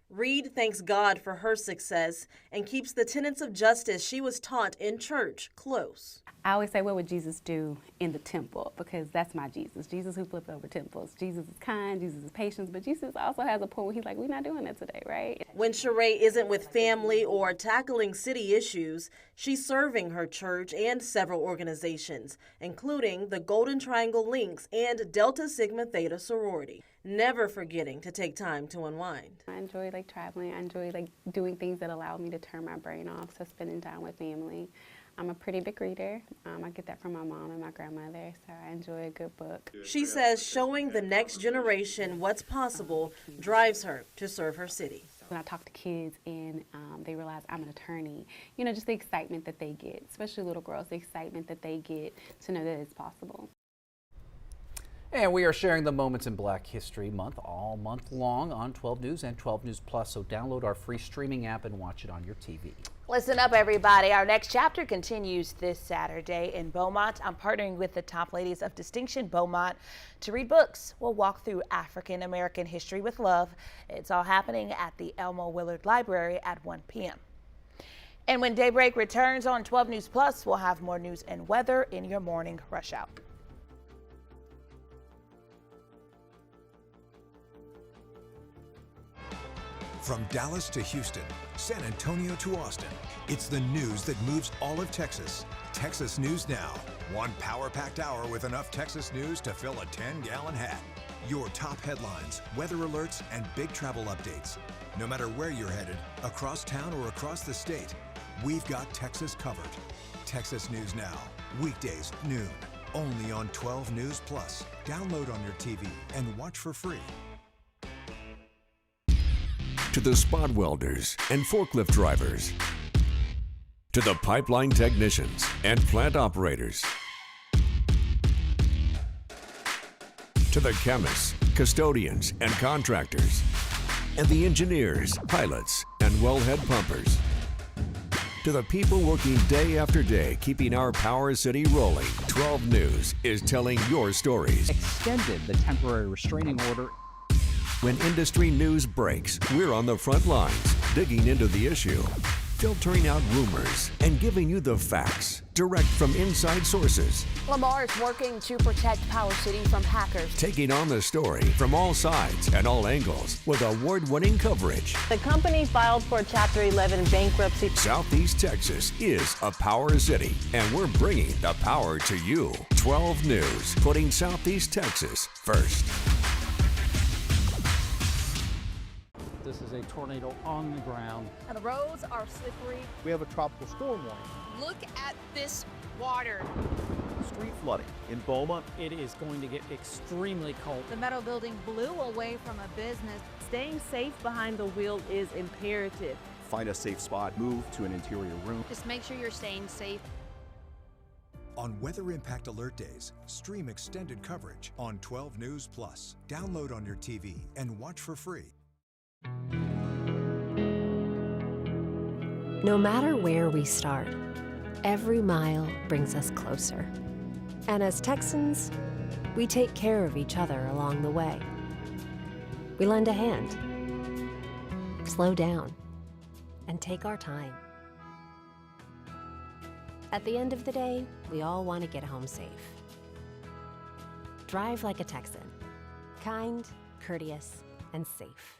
Reed thanks God for her success and keeps the tenets of justice she was taught in church close. I always say, what would Jesus do in the temple? Because that's my Jesus. Jesus who flipped over temples. Jesus is kind, Jesus is patient, but Jesus also has a point where he's like, we're not doing that today, right? When Sheree isn't with family or tackling city issues, she's serving her church and several organizations, including the Golden Triangle Links and Delta Sigma Theta sorority, never forgetting to take time to unwind. I enjoy traveling. I enjoy doing things that allow me to turn my brain off, so spending time with family. I'm a pretty big reader. I get that from my mom and my grandmother, so I enjoy a good book. She says showing the next generation what's possible drives her to serve her city. When I talk to kids and they realize I'm an attorney, you know, just the excitement that they get, especially little girls, the excitement that they get to know that it's possible. And we are sharing the moments in Black History Month all month long on 12 News and 12 News Plus, so download our free streaming app and watch it on your TV. Listen up, everybody. Our next chapter continues this Saturday in Beaumont. I'm partnering with the top ladies of Distinction Beaumont to read books. We'll walk through African American history with love. It's all happening at the Elmo Willard Library at 1 p.m. And when Daybreak returns on 12 News Plus, we'll have more news and weather in your morning rush hour. From Dallas to Houston, San Antonio to Austin, it's the news that moves all of Texas. Texas News Now. One power-packed hour with enough Texas news to fill a 10-gallon hat. Your top headlines, weather alerts, and big travel updates. No matter where you're headed, across town or across the state, we've got Texas covered. Texas News Now, weekdays, noon, only on 12 News Plus. Download on your TV and watch for free. To the spot welders and forklift drivers, to the pipeline technicians and plant operators, to the chemists, custodians, and contractors, and the engineers, pilots, and wellhead pumpers. To the people working day after day, keeping our Power City rolling, 12 News is telling your stories. Extended the temporary restraining order. When industry news breaks, we're on the front lines, digging into the issue, filtering out rumors, and giving you the facts, direct from inside sources. Lamar is working to protect Power City from hackers. Taking on the story from all sides and all angles with award-winning coverage. The company filed for Chapter 11 bankruptcy. Southeast Texas is a Power City, and we're bringing the power to you. 12 News, putting Southeast Texas first. This is a tornado on the ground. And the roads are slippery. We have a tropical storm warning. Look at this water. Street flooding in Beaumont. It is going to get extremely cold. The metal building blew away from a business. Staying safe behind the wheel is imperative. Find a safe spot, move to an interior room. Just make sure you're staying safe. On Weather Impact Alert Days, stream extended coverage on 12 News Plus. Download on your TV and watch for free. No matter where we start, every mile brings us closer. And as Texans, we take care of each other along the way. We lend a hand, slow down, and take our time. At the end of the day, we all want to get home safe. Drive like a Texan. Kind, courteous, and safe.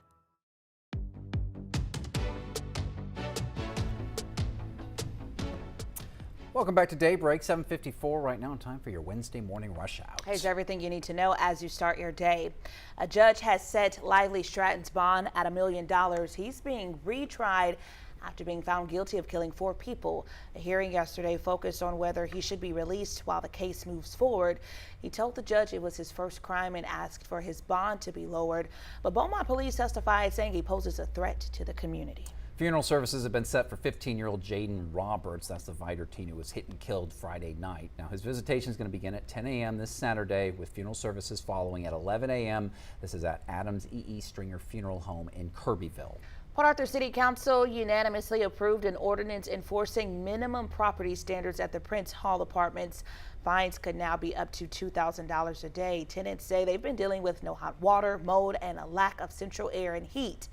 Welcome back to Daybreak, 7:54 right now, time for your Wednesday morning rush out. Here's everything you need to know as you start your day. A judge has set Lively Stratton's bond at $1 million. He's being retried after being found guilty of killing 4 people. A hearing yesterday focused on whether he should be released while the case moves forward. He told the judge it was his first crime and asked for his bond to be lowered. But Beaumont police testified saying he poses a threat to the community. Funeral services have been set for 15-year-old Jaden Roberts. That's the Vider teen who was hit and killed Friday night. Now, his visitation is going to begin at 10 a.m. this Saturday, with funeral services following at 11 a.m. This is at Adams E.E. Stringer Funeral Home in Kirbyville. Port Arthur City Council unanimously approved an ordinance enforcing minimum property standards at the Prince Hall apartments. Fines could now be up to $2,000 a day. Tenants say they've been dealing with no hot water, mold, and a lack of central air and heat.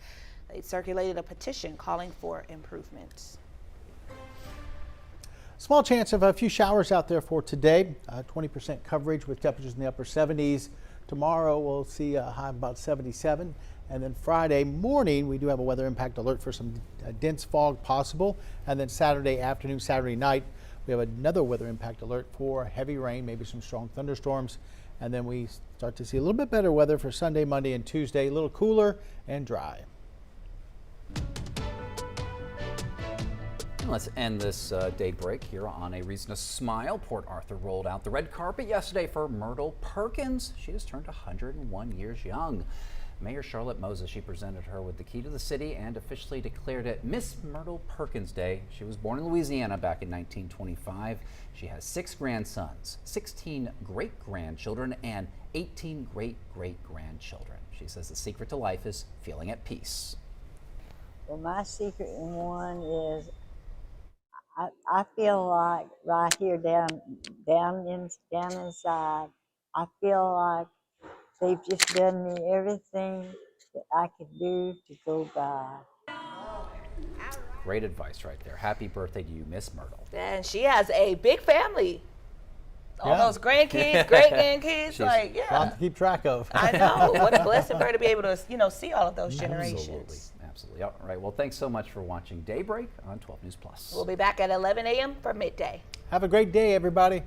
They circulated a petition calling for improvements. Small chance of a few showers out there for today. 20% coverage with temperatures in the upper 70s. Tomorrow we'll see a high of about 77. And then Friday morning, we do have a weather impact alert for some dense fog possible. And then Saturday afternoon, Saturday night, we have another weather impact alert for heavy rain, maybe some strong thunderstorms. And then we start to see a little bit better weather for Sunday, Monday, and Tuesday, a little cooler and dry. Let's end this Daybreak here on a reason to smile. Port Arthur rolled out the red carpet yesterday for Myrtle Perkins. She just turned 101 years young. Mayor Charlotte Moses, she presented her with the key to the city and officially declared it Miss Myrtle Perkins Day. She was born in Louisiana back in 1925. She has 6 grandsons, 16 great-grandchildren, and 18 great-great-grandchildren. She says the secret to life is feeling at peace. Well, my secret one is I feel like right here down inside, I feel like they've just done me everything that I could do to go by. Great advice right there. Happy birthday to you, Miss Myrtle. And she has a big family. All those grandkids, great-grandkids, like, yeah. A lot to keep track of. I know. What a blessing for her to be able to, see all of those generations. Absolutely. All right. Well, thanks so much for watching Daybreak on 12 News Plus. We'll be back at 11 a.m. for midday. Have a great day, everybody.